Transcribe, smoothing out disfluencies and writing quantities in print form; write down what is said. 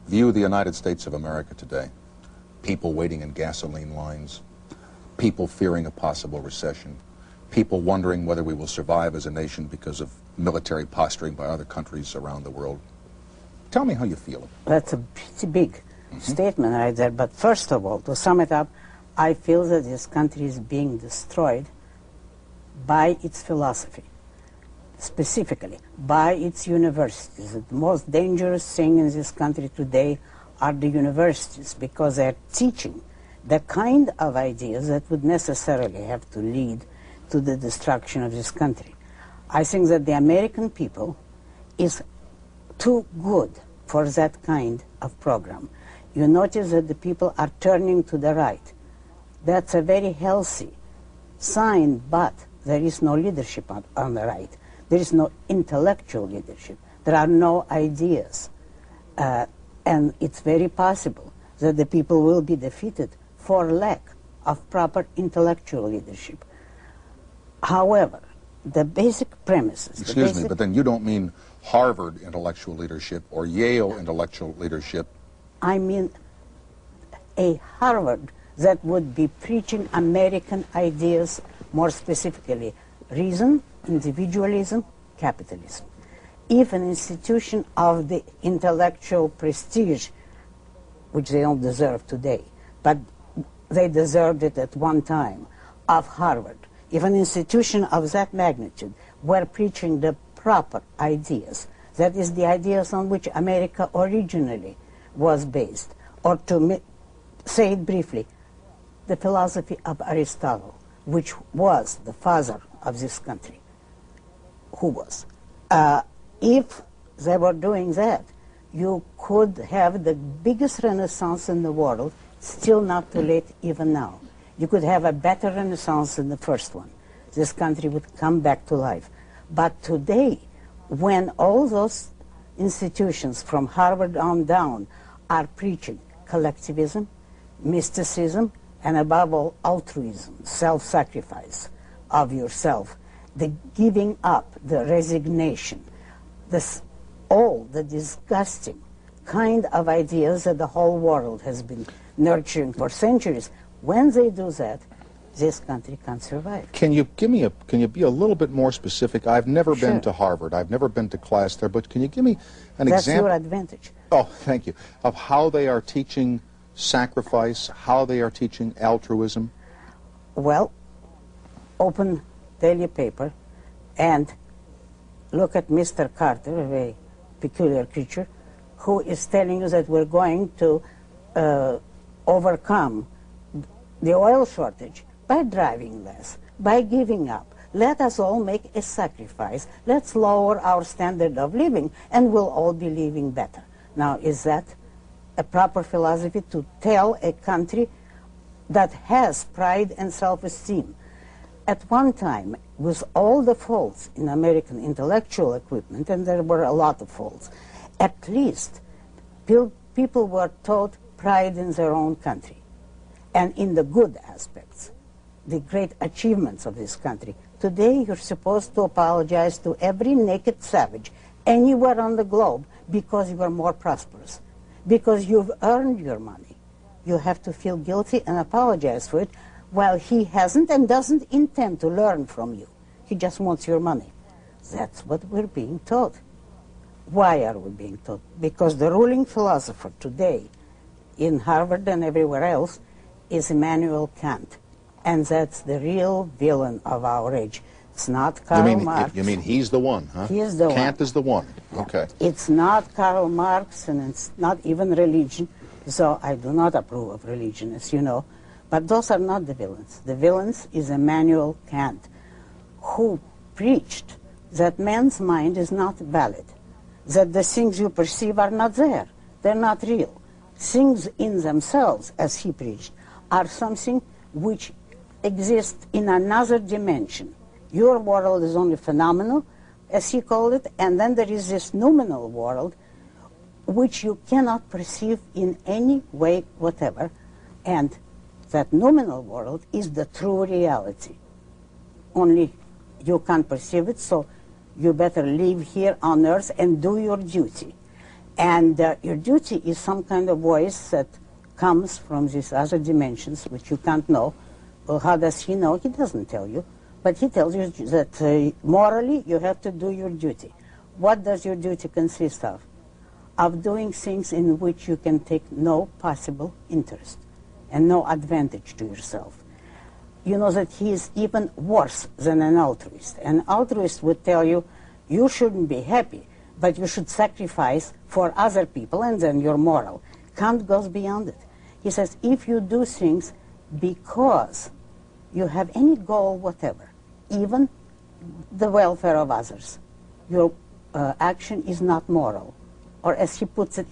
View the United States of America today. People waiting in gasoline lines, people fearing a possible recession, people wondering whether we will survive as a nation because of military posturing by other countries around the world. Tell me how you feel. That's a pretty big statement right there. But first of all, to sum it up, I feel that this country is being destroyed by its philosophy, specifically by its universities. The most dangerous thing in this country today are the universities, because they're teaching the kind of ideas that would necessarily have to lead to the destruction of this country. I think that the American people is too good for that kind of program. You notice that the people are turning to the right. That's a very healthy sign, but there is no leadership on the right. There is no intellectual leadership. There are no ideas. And it's very possible that the people will be defeated for lack of proper intellectual leadership. However, the basic premises... Excuse me, but then you don't mean Harvard intellectual leadership or Yale intellectual leadership. I mean a Harvard that would be preaching American ideas, more specifically reason, individualism, capitalism. If an institution of the intellectual prestige, which they don't deserve today, but they deserved it at one time, of Harvard, if an institution of that magnitude were preaching the proper ideas, that is the ideas on which America originally was based, or to say it briefly, the philosophy of Aristotle, which was the father of this country, who was. If they were doing that, you could have the biggest renaissance in the world, still not too late even now. You could have a better renaissance than the first one. This country would come back to life. But today, when all those institutions from Harvard on down are preaching collectivism, mysticism, and above all, altruism, self-sacrifice of yourself, the giving up, the resignation, all the disgusting kind of ideas that the whole world has been nurturing for centuries, when they do that, this country can't survive. Can you be a little bit more specific? I've never been to Harvard. I've never been to class there, but can you give me an example? That's your advantage. Oh, thank you. Of how they are teaching sacrifice, how they are teaching altruism? Well, open daily paper and look at Mr. Carter, a very peculiar creature, who is telling you that we're going to overcome the oil shortage by driving less, by giving up. Let us all make a sacrifice. Let's lower our standard of living, and we'll all be living better. Now, is that a proper philosophy to tell a country that has pride and self-esteem? At one time, with all the faults in American intellectual equipment, and there were a lot of faults, at least people were taught pride in their own country and in the good aspects, the great achievements of this country. Today, you're supposed to apologize to every naked savage anywhere on the globe because you are more prosperous, because you've earned your money. You have to feel guilty and apologize for it, while he hasn't and doesn't intend to learn from you. He just wants your money. That's what we're being taught. Why are we being taught? Because the ruling philosopher today in Harvard and everywhere else is Immanuel Kant. And that's the real villain of our age. It's not Karl Marx. You mean he's the one, huh? He is the one. Kant is the one. Yeah. Okay. It's not Karl Marx, and it's not even religion. So I do not approve of religion, as you know. But those are not the villains. The villains is Immanuel Kant, who preached that man's mind is not valid, that the things you perceive are not there. They're not real. Things in themselves, as he preached, are something which exists in another dimension. Your world is only phenomenal, as he called it, and then there is this noumenal world which you cannot perceive in any way whatever, and that noumenal world is the true reality. Only you can't perceive it, so you better live here on earth and do your duty. And your duty is some kind of voice that comes from these other dimensions, which you can't know. Well, how does he know? He doesn't tell you. But he tells you that morally you have to do your duty. What does your duty consist of? Of doing things in which you can take no possible interest and no advantage to yourself. You know that he is even worse than an altruist. An altruist would tell you, you shouldn't be happy, but you should sacrifice for other people, and then you're moral. Kant goes beyond it. He says, if you do things because you have any goal whatever, even the welfare of others, your action is not moral. Or as he puts it,